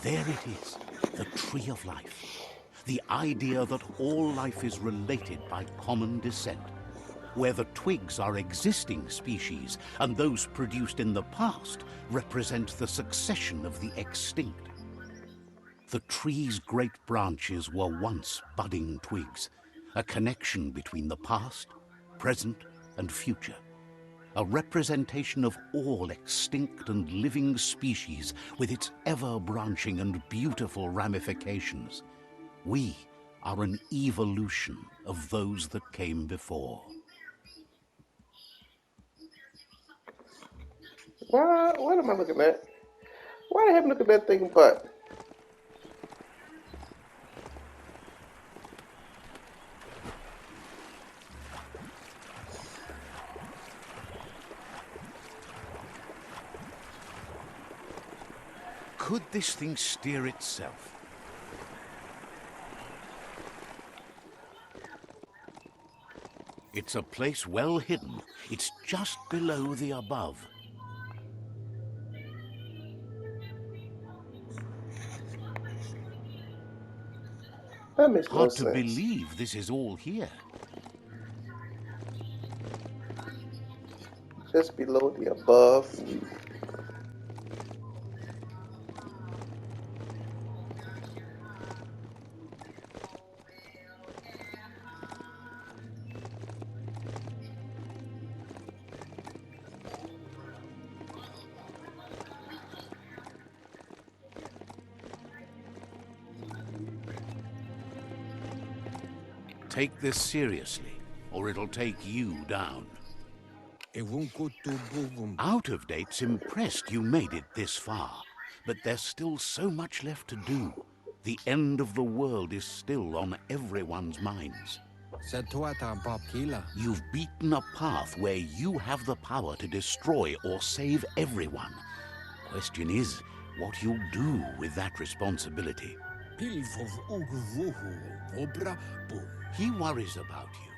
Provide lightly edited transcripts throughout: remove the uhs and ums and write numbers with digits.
There it is, the tree of life. The idea that all life is related by common descent, where the twigs are existing species and those produced in the past represent the succession of the extinct. The tree's great branches were once budding twigs, a connection between the past, present, and future. A representation of all extinct and living species with its ever-branching and beautiful ramifications. We are an evolution of those that came before. What am I looking at? Why do I have to look at that thing but? Could this thing steer itself? It's a place well hidden. It's just below the above. That makes no Hard sense. to believe this is all here. Just below the above. Take this seriously, or it'll take you down. Out of Date's impressed you made it this far, but there's still so much left to do. The end of the world is still on everyone's minds. You've beaten a path where you have the power to destroy or save everyone. Question is, what you'll do with that responsibility. He worries about you.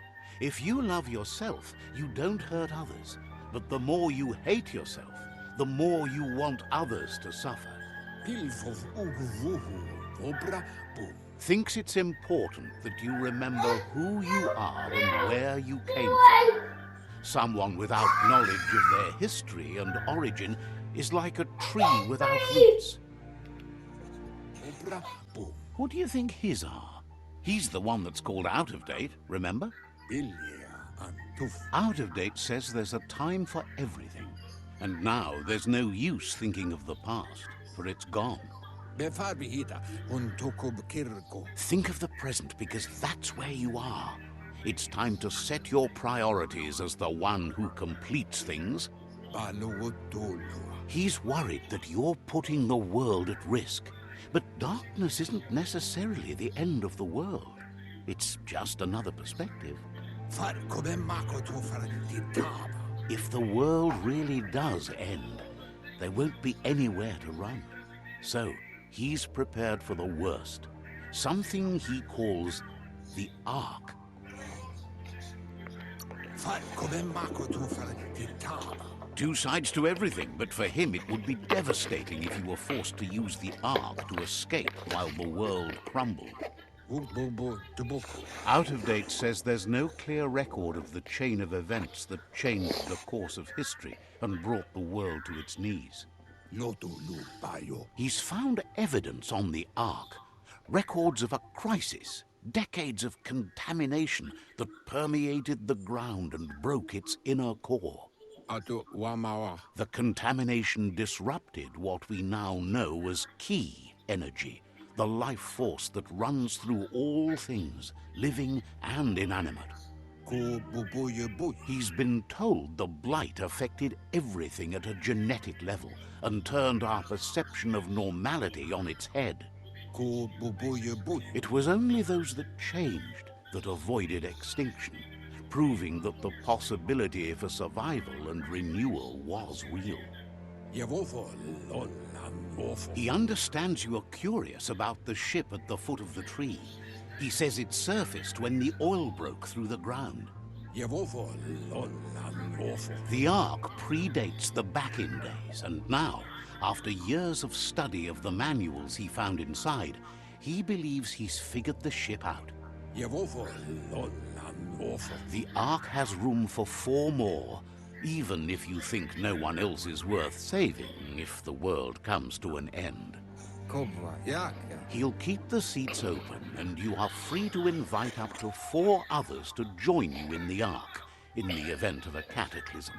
If you love yourself, you don't hurt others. But the more you hate yourself, the more you want others to suffer. Thinks it's important that you remember who you are and where you came from. Someone without knowledge of their history and origin is like a tree without roots. What do you think his are? He's the one that's called Out of Date, remember? Out of Date says there's a time for everything. And now there's no use thinking of the past, for it's gone. Think of the present, because that's where you are. It's time to set your priorities as the one who completes things. He's worried that you're putting the world at risk. But darkness isn't necessarily the end of the world. It's just another perspective. If the world really does end, there won't be anywhere to run. So he's prepared for the worst. Something he calls the Ark. Two sides to everything, but for him it would be devastating if you were forced to use the Ark to escape while the world crumbled. Out of Date says there's no clear record of the chain of events that changed the course of history and brought the world to its knees. He's found evidence on the Ark, records of a crisis, decades of contamination that permeated the ground and broke its inner core. The contamination disrupted what we now know as Ki energy, the life force that runs through all things, living and inanimate. He's been told the blight affected everything at a genetic level and turned our perception of normality on its head. It was only those that changed that avoided extinction, proving that the possibility for survival and renewal was real. He understands you are curious about the ship at the foot of the tree. He says it surfaced when the oil broke through the ground. The Ark predates the back-in days, and now After years of study of the manuals he found inside, he believes he's figured the ship out. The Ark has room for 4 more, even if you think no one else is worth saving if the world comes to an end. He'll keep the seats open, and you are free to invite up to 4 others to join you in the Ark in the event of a cataclysm.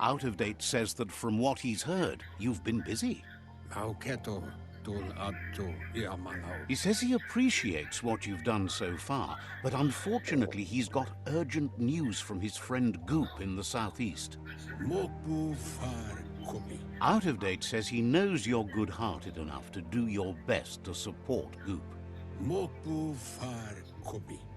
Out of Date says that from what he's heard, you've been busy. He says he appreciates what you've done so far, but unfortunately he's got urgent news from his friend Goop in the southeast. Out of Date says he knows you're good-hearted enough to do your best to support Goop.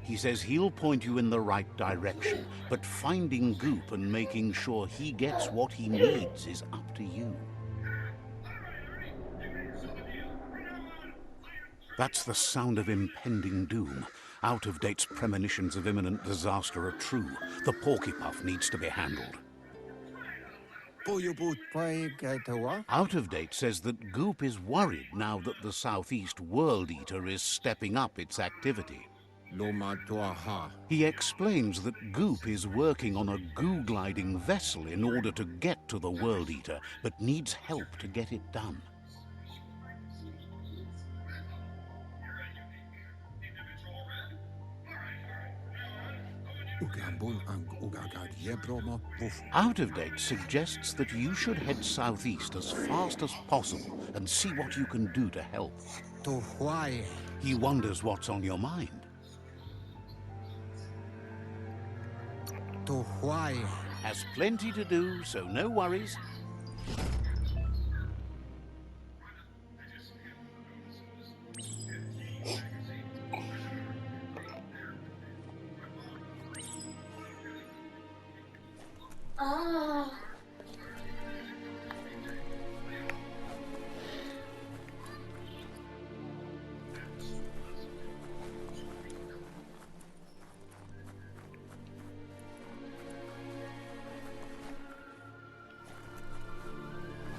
He says he'll point you in the right direction, but finding Goop and making sure he gets what he needs is up to you. That's the sound of impending doom. Out of Date's premonitions of imminent disaster are true. The Porky-Puff needs to be handled. Out of Date says that Goop is worried now that the Southeast World Eater is stepping up its activity. He explains that Goop is working on a goo-gliding vessel in order to get to the World Eater, but needs help to get it done. Out of Date suggests that you should head southeast as fast as possible and see what you can do to help. He wonders what's on your mind. Has plenty to do, so no worries.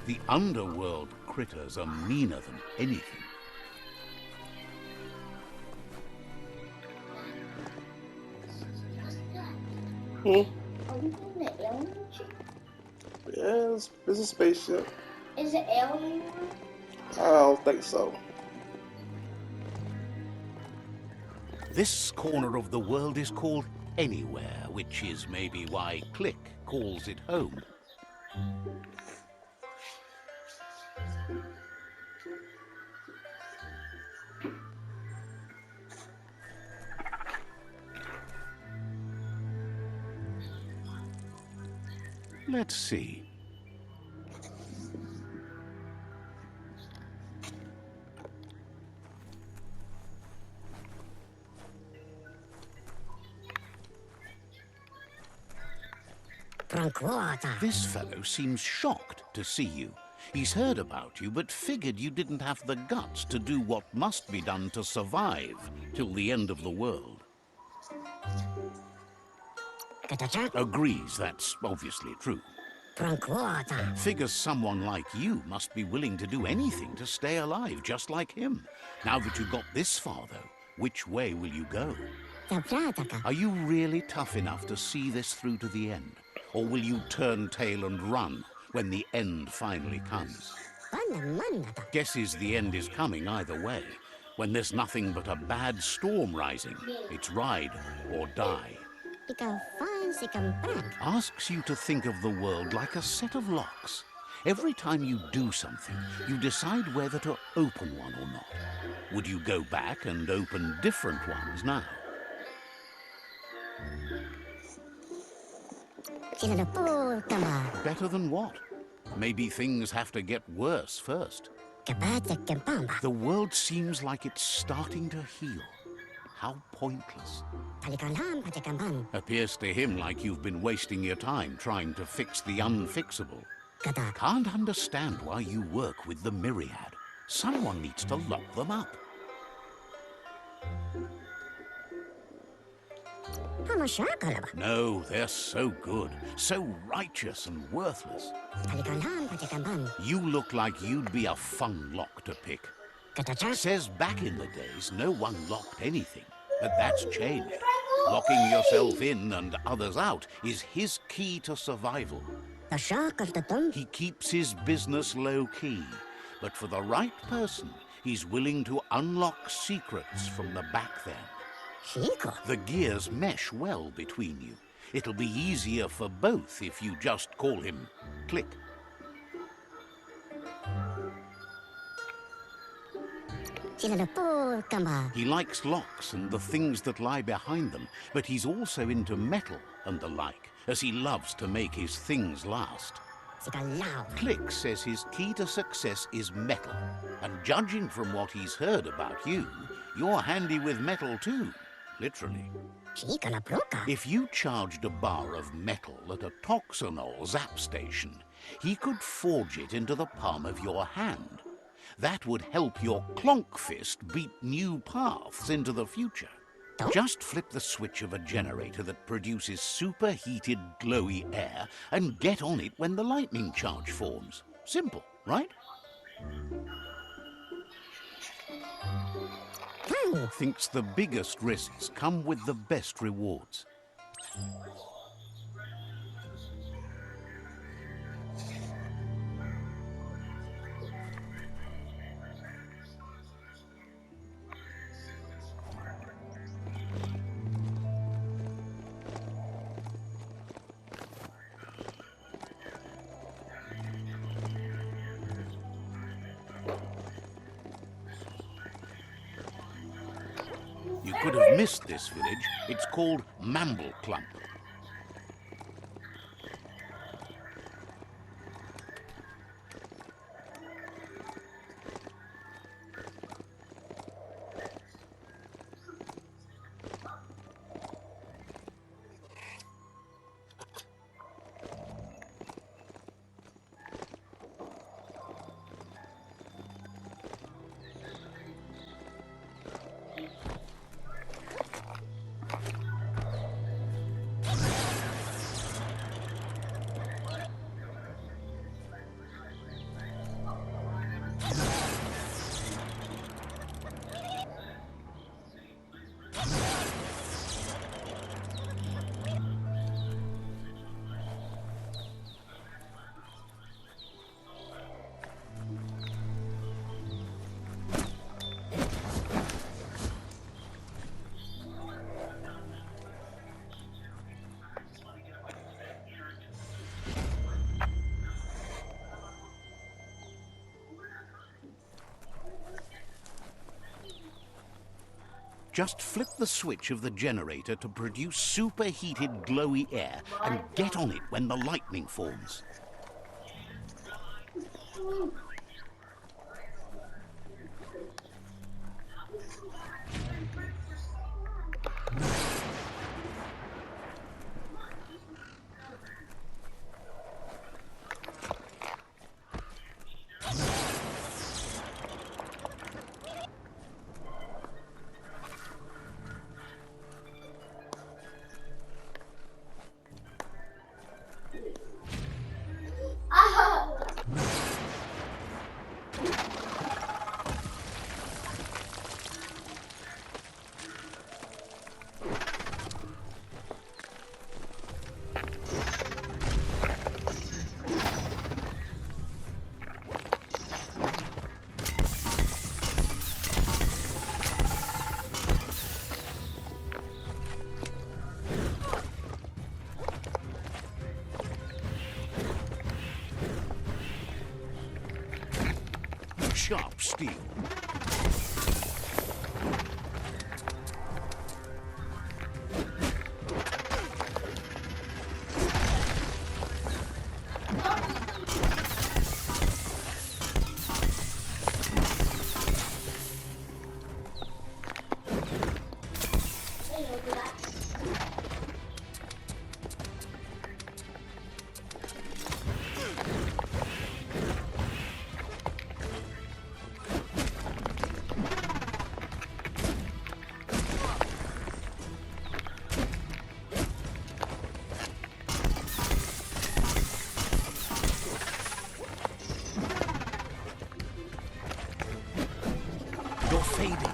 The underworld critters are meaner than anything. Are we in the alien ship? Yes, it's a spaceship. Is it alien? I don't think so. This corner of the world is called Anywhere, which is maybe why Click calls it home. Let's see. This fellow seems shocked to see you. He's heard about you, but figured you didn't have the guts to do what must be done to survive till the end of the world. Agrees that's obviously true. Figures someone like you must be willing to do anything to stay alive, just like him. Now that you've got this far, though, which way will you go? Are you really tough enough to see this through to the end? Or will you turn tail and run when the end finally comes? Guesses the end is coming either way. When there's nothing but a bad storm rising, it's ride or die. Asks you to think of the world like a set of locks. Every time you do something, you decide whether to open one or not. Would you go back and open different ones now? Better than what? Maybe things have to get worse first. The world seems like it's starting to heal. How pointless. Appears to him like you've been wasting your time trying to fix the unfixable. Can't understand why you work with the Myriad. Someone needs to lock them up. No, they're so good, so righteous and worthless. You look like you'd be a fun lock to pick. Says back in the days, no one locked anything, but that's changed. Locking yourself in and others out is his key to survival. He keeps his business low-key, but for the right person, he's willing to unlock secrets from the back then. The gears mesh well between you. It'll be easier for both if you just call him Click. He likes locks and the things that lie behind them, but he's also into metal and the like, as he loves to make his things last. Click says his key to success is metal, and judging from what he's heard about you, you're handy with metal too, literally. If you charged a bar of metal at a Toxanol zap station, he could forge it into the palm of your hand. That would help your clonk fist beat new paths into the future. Just flip the switch of a generator that produces superheated, glowy air and get on it when the lightning charge forms. Simple, right? Thinks the biggest risks come with the best rewards. You could have missed this village. It's called Mamble Clump. Just flip the switch of the generator to produce superheated, glowy air and get on it when the lightning forms. Sharp steel. You're fading.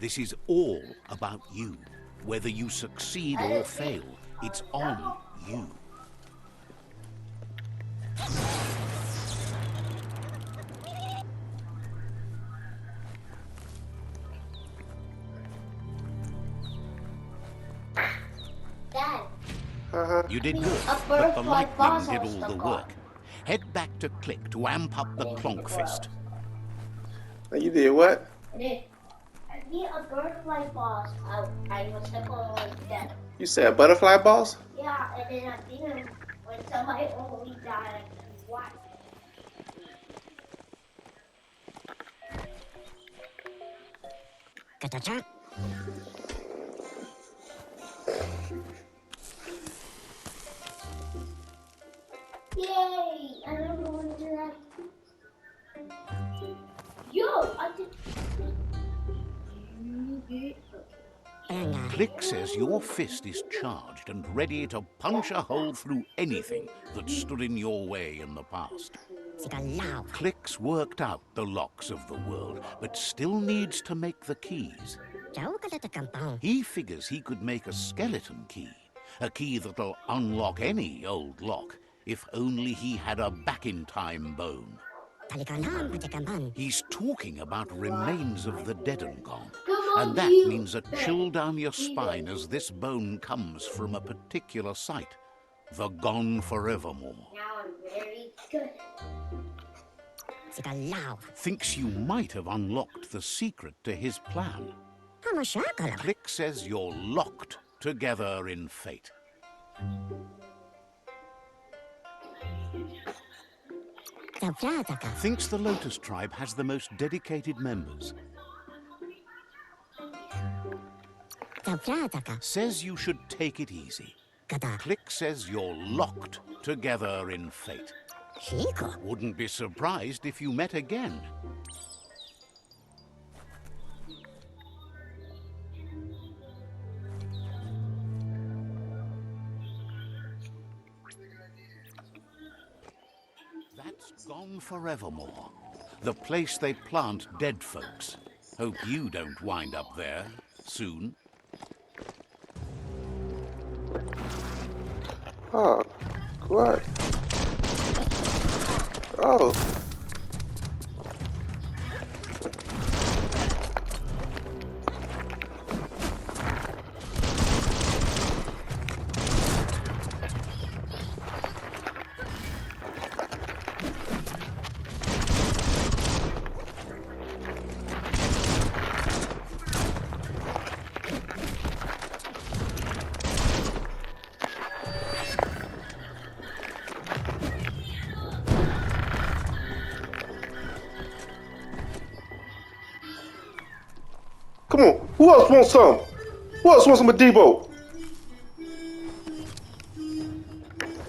This is all about you. Whether you succeed or fail, it's on you. Dad. You did good, but the lightning did all the work. Head back to Click to amp up the Clonk Fist. You did what? I did. I beat a butterfly boss. I was stuck on death. You said butterfly boss? Yeah, and then I beat him when somebody only died. What? Yay! I don't know what to do that. Yo, I did. Click says your fist is charged and ready to punch a hole through anything that stood in your way in the past. Click's worked out the locks of the world, but still needs to make the keys. He figures he could make a skeleton key, a key that'll unlock any old lock, if only he had a back-in-time bone. He's talking about remains of the dead and gone, and that means a chill down your spine as this bone comes from a particular site, the Gone Forevermore. Now I'm very good. Thinks you might have unlocked the secret to his plan. Click says you're locked together in fate. Thinks the Lotus Tribe has the most dedicated members. Says you should take it easy. Click says you're locked together in fate. Wouldn't be surprised if you met again. That's Gone Forevermore, the place they plant dead folks. Hope you don't wind up there soon. Oh, what? Oh. Come on, who else wants some? Who else wants some of Debo?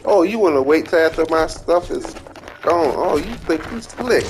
Oh, you want to wait till after my stuff is gone? Oh, you think you slick?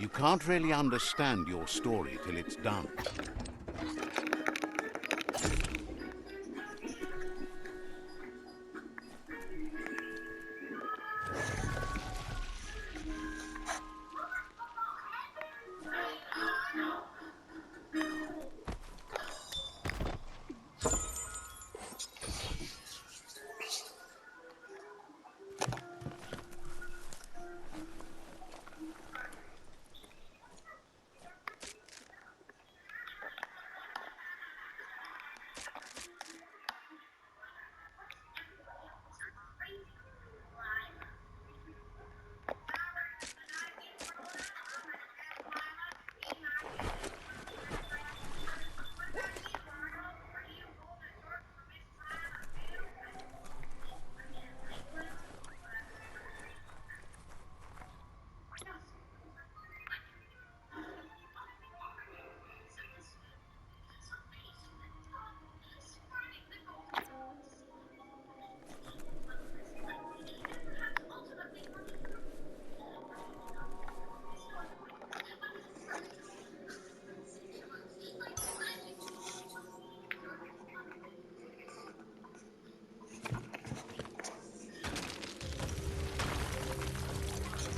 You can't really understand your story till it's done.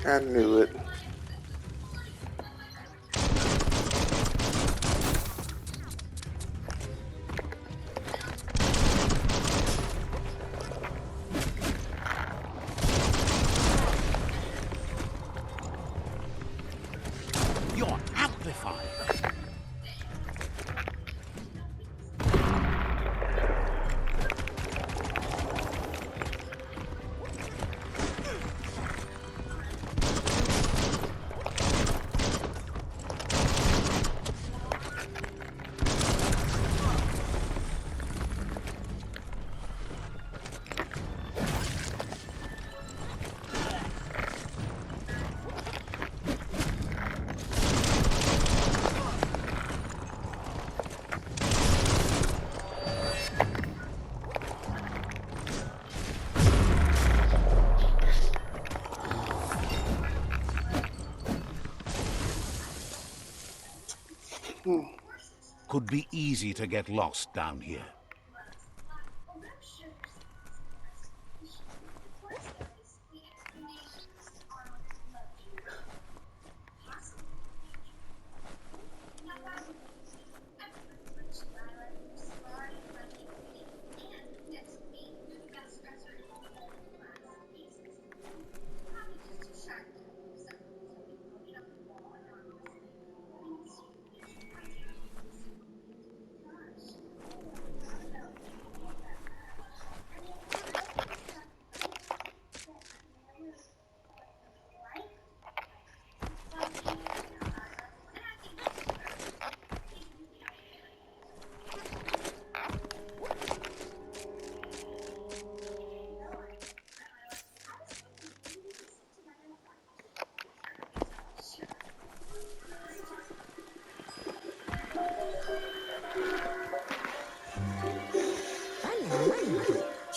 I knew it. You're amplified. Could be easy to get lost down here.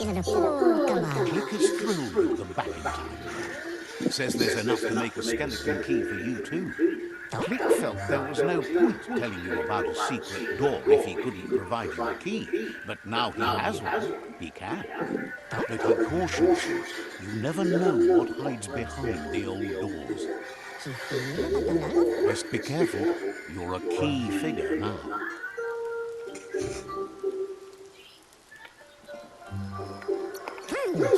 Click us through the back in time. Says there's enough to make a skeleton key for you too. Click felt there was no point telling you about a secret door if he couldn't provide you a key. But now he has one, he can. But he cautions you, you never know what hides behind the old doors. Best be careful, you're a key figure now.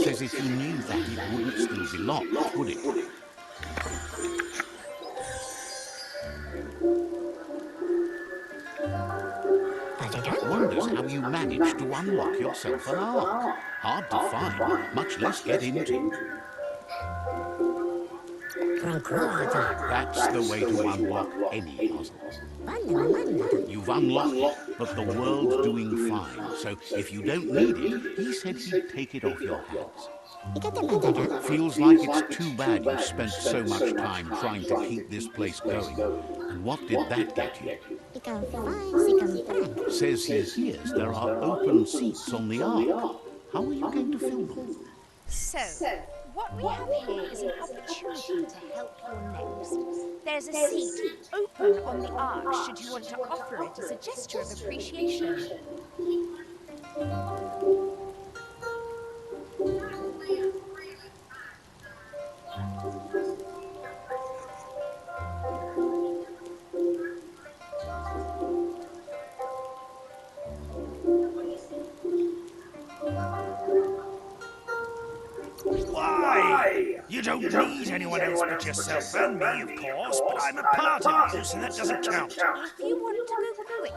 Says if you knew that, it wouldn't still be locked, would it? Wonders how you managed to unlock yourself an ark. Hard to find, much less get into. That's the way to unlock any puzzle. You've unlocked it, but the world's doing fine, so if you don't need it, he said he'd take it off your hands. Feels like it's too bad you spent so much time trying to keep this place going. And what did that get you? Says he hears there are open seats on the Ark. How are you going to fill them? So, What we have here is an opportunity to help your next. There's a seat open on the ark should you want to offer it as a gesture of appreciation. Why? You don't need anyone else but yourself and me, of course, but I'm a part of you, so that doesn't count. If you want to go quickly,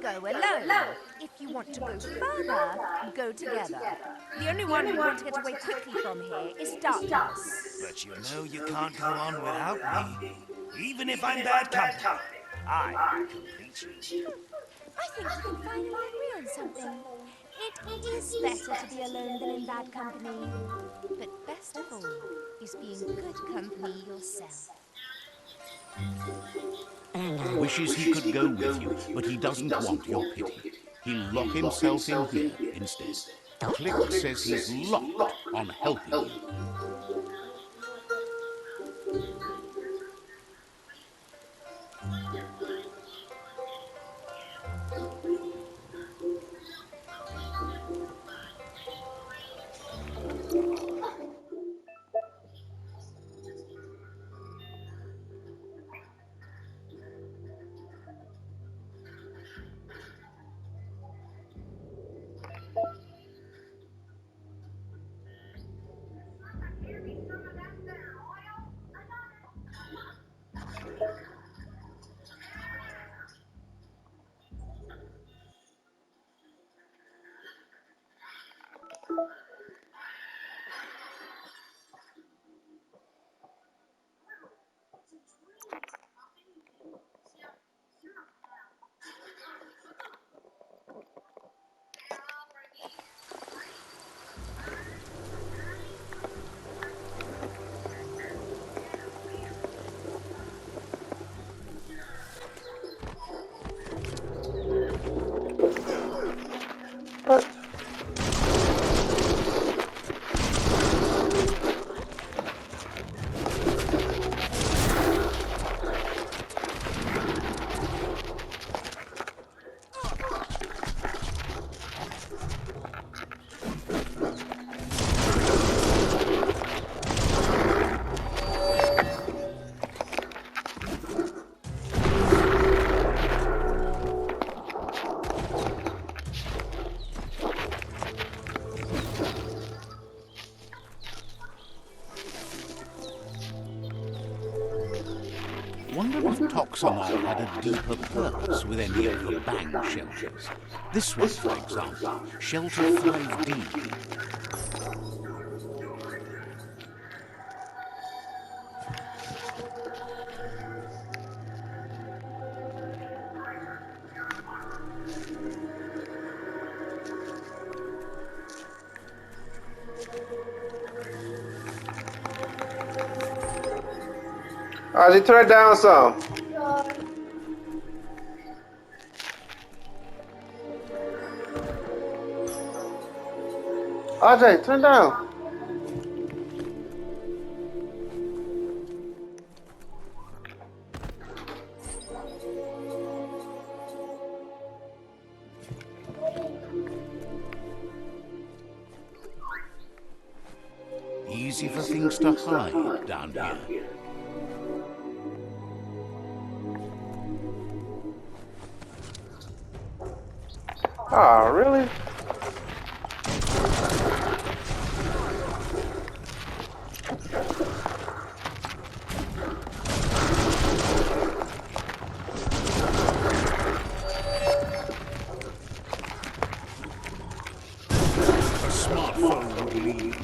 go alone. If you want to go further, go together. The only one who wants to get away quickly from here is darkness. But you know you can't go on without me. Even if I'm bad company, I complete you. I think we can finally agree on something. It is better to be alone than in bad company. But best of all is being good company yourself. Wishes he could go with you, but he doesn't want your pity. He'll lock himself in here instead. Click says he's locked on helping you. Wonder if Toxanol had a deeper purpose with any of the bang shelters. This one, for example, Shelter 5D. Just turn it down some. RJ, turn it down. Easy for things to hide down here. Oh, really? A smartphone would leave.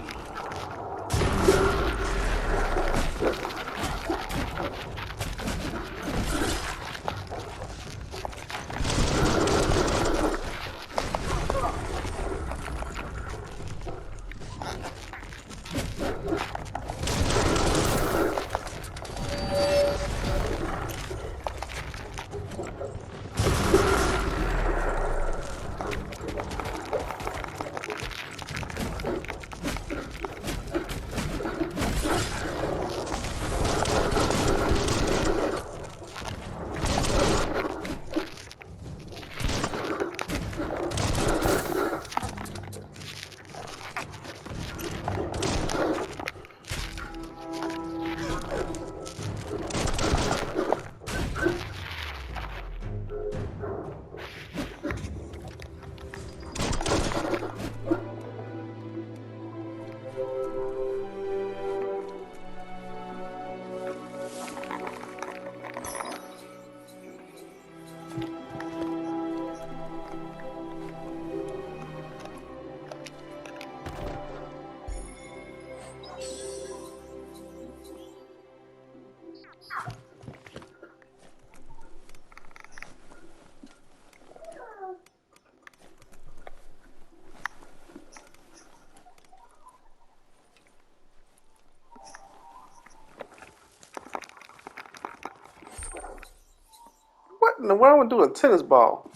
No, why would I do a tennis ball?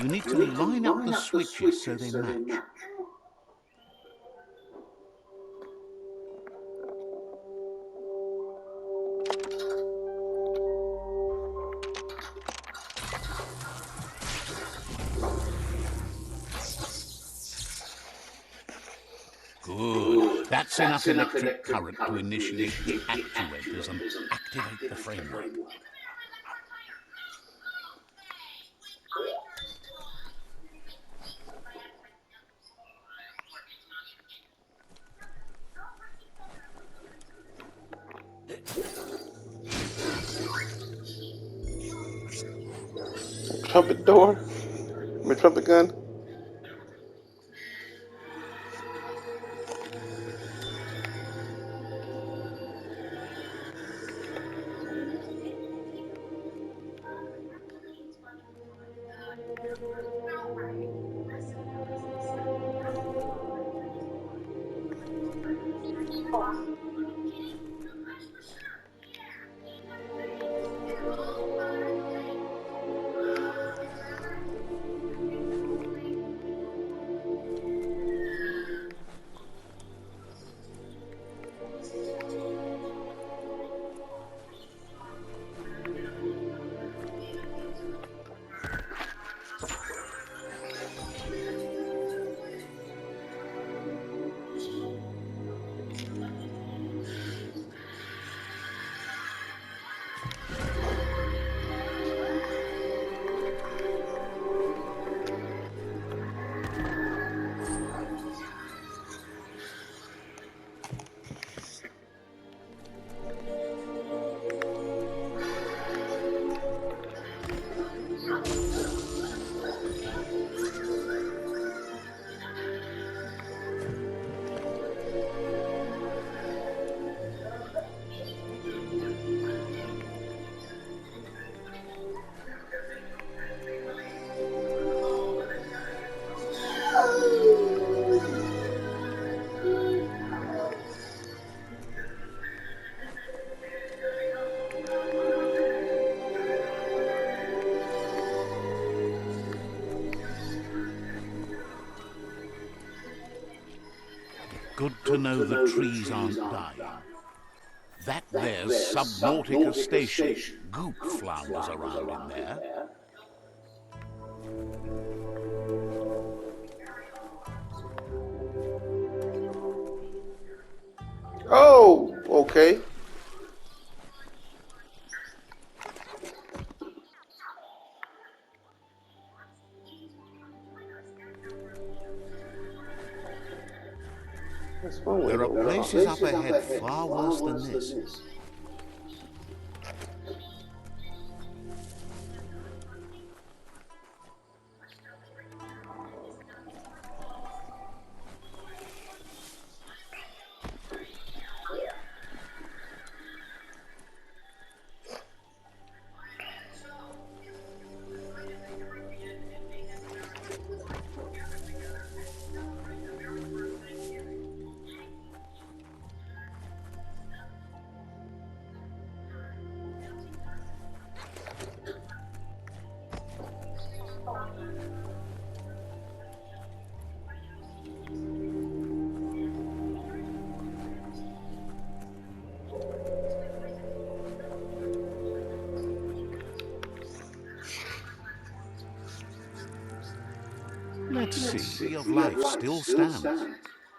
You need to line up the switches so they match. Good. That's enough electric current to initiate the actuators and activate the framework. Trumpet door? My trumpet gun? Good to know the trees aren't dying. That there's Subnautica Station. Goop flounders around in there. Oh, okay. There are places up ahead far worse than this. Let's see, Tree of Life still stands.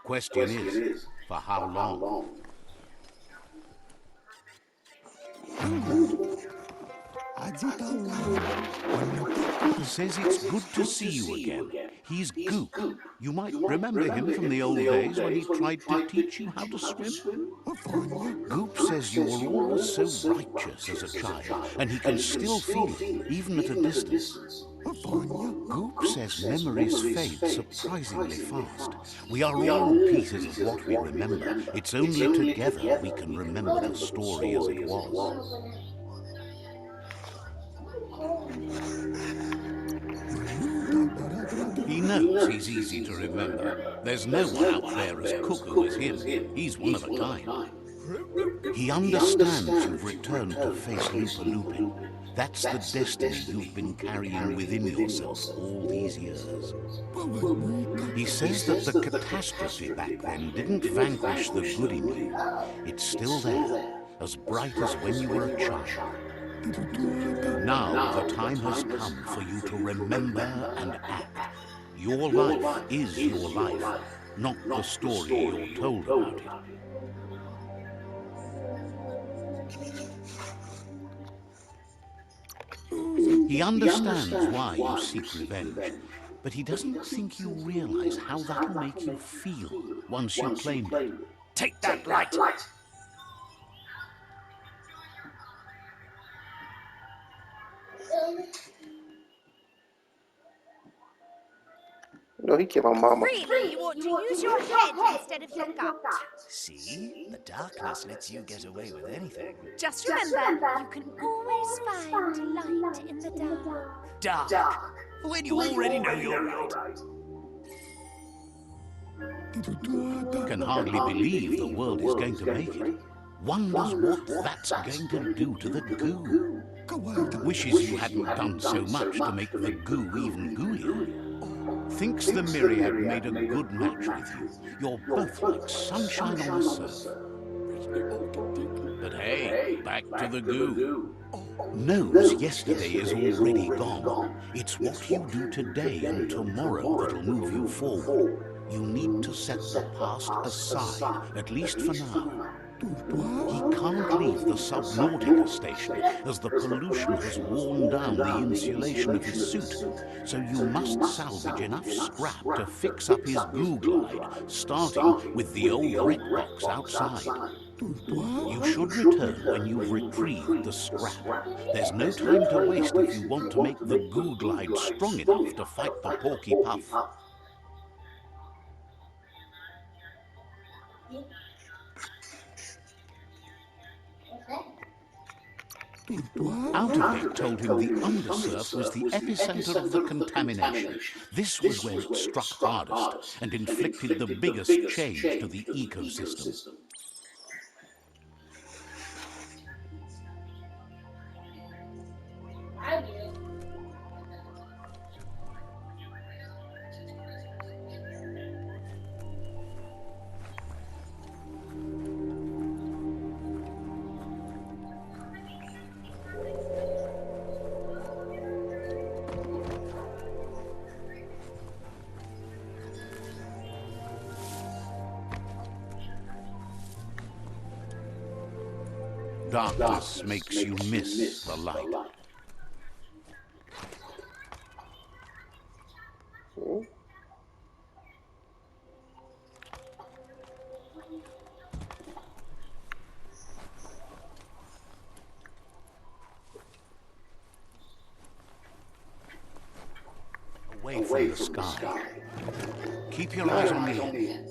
Question is, for how long? Says it's good to see you again. He's Goop. You might remember him from the old days when he tried to teach you how to swim. Goop says you were always so righteous as a child, and he can still feel it, even at a distance. Goop says memories fade surprisingly fast. We are all pieces of what we remember. It's only together we can remember the story as it was. knows he's easy to remember. There's no one out there as cuckoo as him. He's one of a kind. He understands you've returned to face Lupin. That's the destiny you've been carrying within yourself all these years. He says that the catastrophe back then didn't vanquish the good in you. It's still there, as bright as when you were a child. Now the time has come for you to remember and act. Your life is your life, not the story you're told about it. He understands why you seek revenge, but he doesn't think you realize how that'll make you feel once you claim it. Take that, Light! No, he killed my mama. Really, you ought to use your head instead of your gut. See? The darkness lets you get away with anything. Just remember, you can always find light in the dark. Dark! When you already know you're right. Can hardly believe the world is going to make it. Wonders what that's going to do to the goo. Wishes you hadn't done so much to make the goo even gooier. Thinks the Myriad made a good match with you. You're both like sunshine on the surf. But hey, back to the goo. Knows yesterday is already gone. It's what you do today and tomorrow that'll move you forward. You need to set the past aside, at least for now. He can't leave the Subnautica station, as the pollution has worn down the insulation of his suit. So you must salvage enough scrap to fix up his goo glide, starting with the old wreck box outside. You should return when you've retrieved the scrap. There's no time to waste if you want to make the goo glide strong enough to fight the Porky Puff. Outback told him the undersurf was the epicenter of the contamination. This was where it struck hardest and inflicted the biggest change to the ecosystem. Darkness makes you miss the light. Away from the sky. Keep your eyes on the end.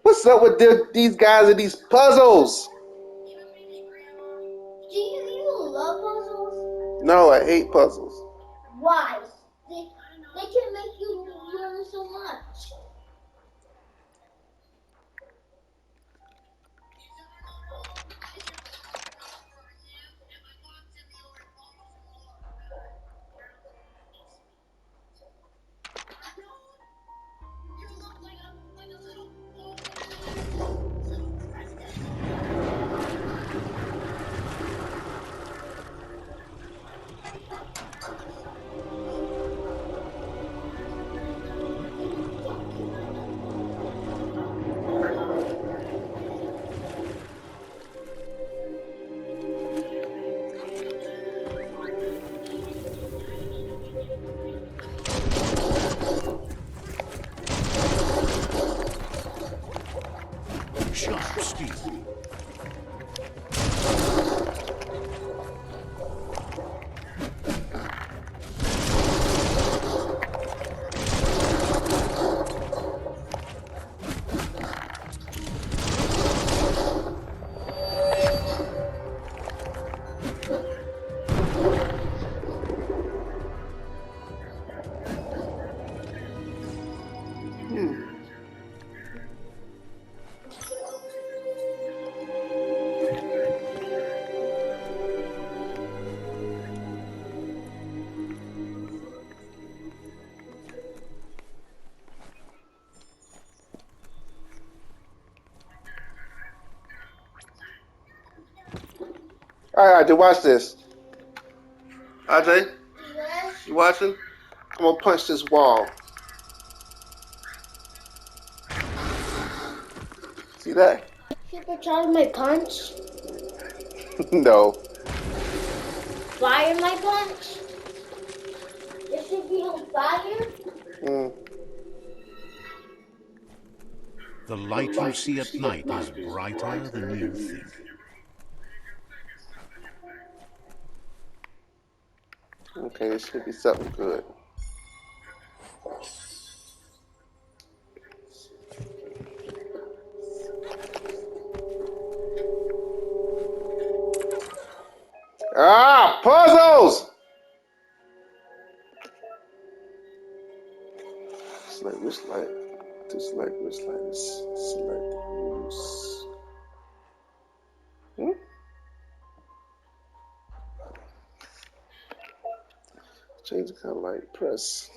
What's up with these guys and these puzzles? Do you love puzzles? No, I hate puzzles. Why? They can make you learn so much. Sharp steel. Alright, RJ, watch this. RJ, Yes. you watching? I'm gonna punch this wall. See that? Supercharge my punch. No. Fire my punch. It should be on fire. Mm. The light you see at night is brighter than you think. Okay, it should be something good. Ah, puzzles! Select which light to select which light is select use. Change the color light. Press.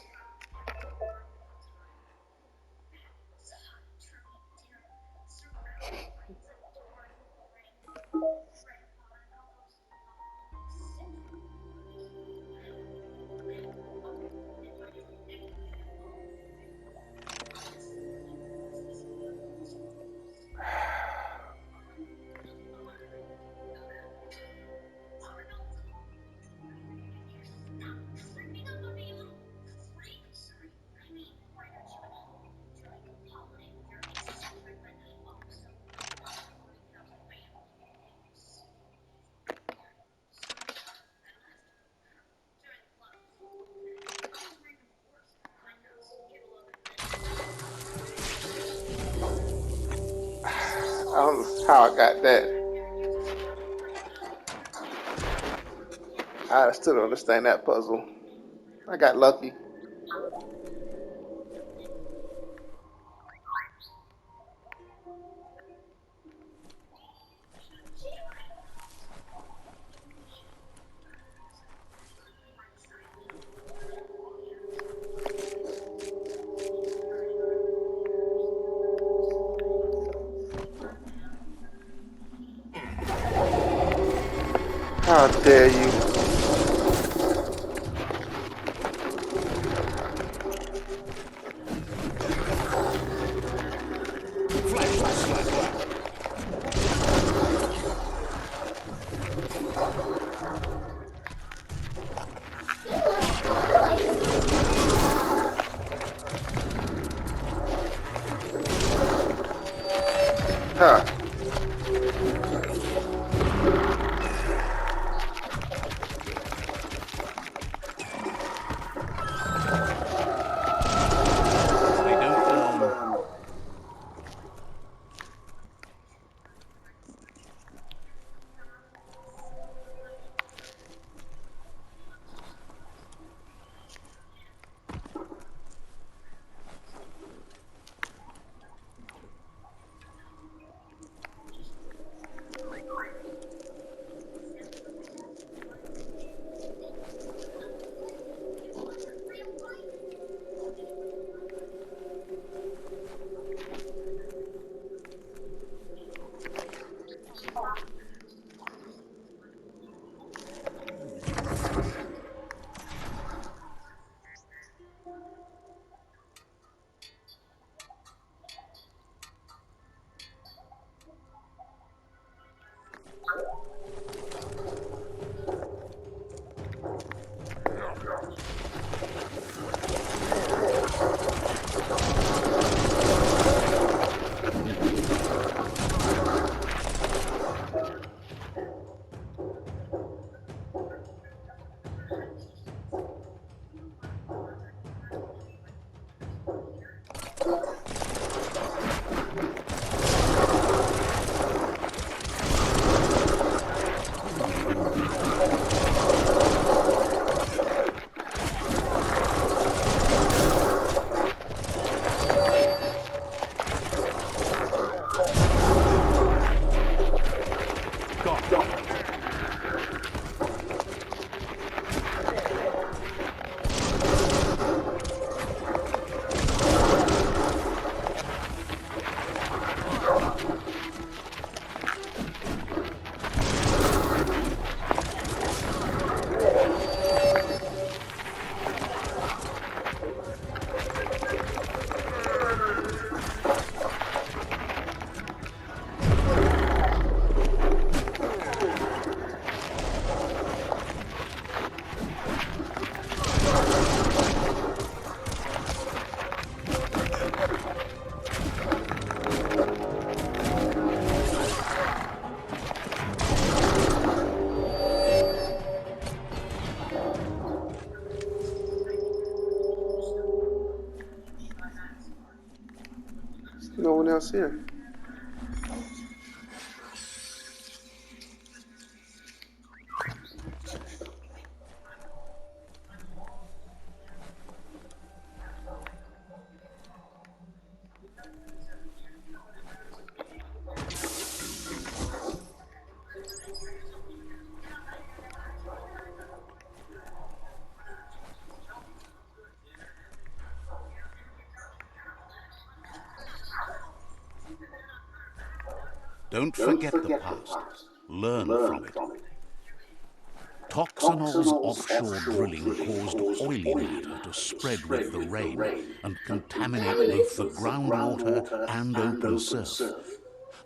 I don't know how I got that. I still don't understand that puzzle. I got lucky. How dare you? Huh. No one else here. Don't forget the past. Learn from it. Toxanol's offshore drilling caused oily matter to spread with the rain and contaminate both the groundwater and open surf.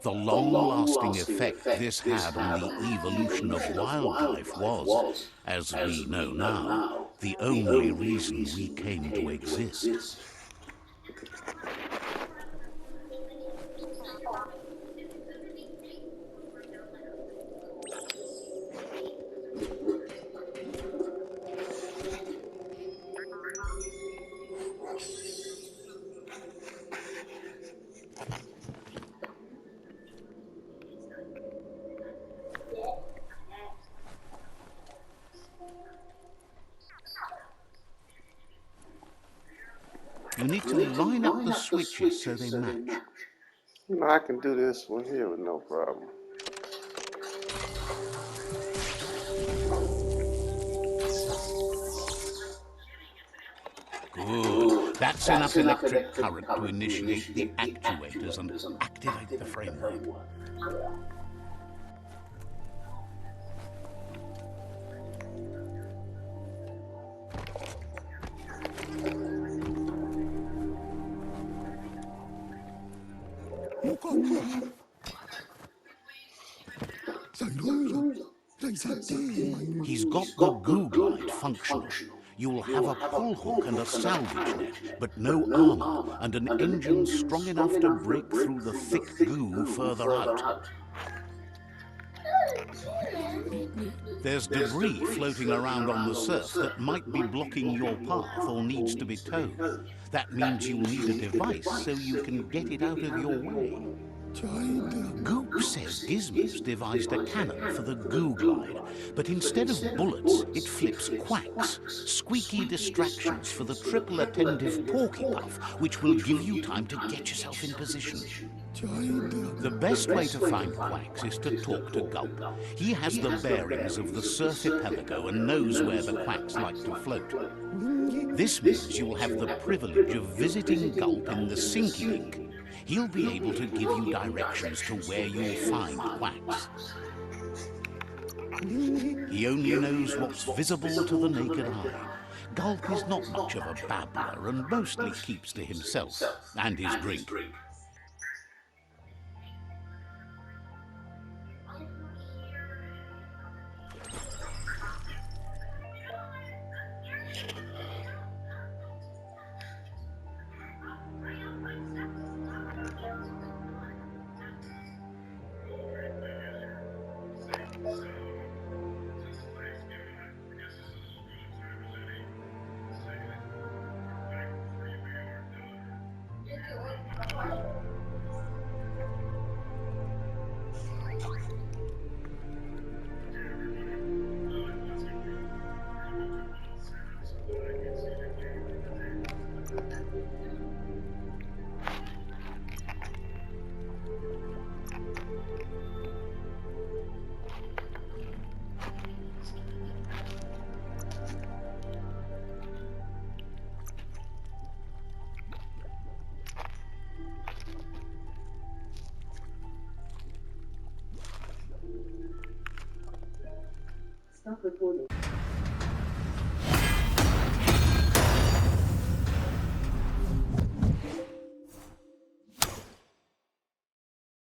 The long-lasting effect this had on the evolution of wildlife was, as we know now, the only reason we came to exist. You need to line up the switches so they match. I can do this one here with no problem. Good. That's enough electric current to initiate the actuators and activate the framework. He's got the goo glide functional. You'll have a pull hook and a salvage net, but no armor and an engine strong enough to break through the thick goo further out. There's debris floating around on the surf that might be blocking your path or needs to be towed. That means you'll need a device so you can get it out of your way. Goop says Gizmo's devised a cannon for the goo glide, but instead of bullets, it flips quacks, squeaky distractions for the triple attentive porky puff, which will give you time to get yourself in position. The best way to find quacks is to talk to Gulp. He has the bearings of the surf archipelago and knows where the quacks like to float. This means you'll have the privilege of visiting Gulp in the Sinky Ink. He'll be able to give you directions to where you'll find quacks. He only knows what's visible to the naked eye. Gulp is not much of a babbler and mostly keeps to himself and his drink. Stop recording.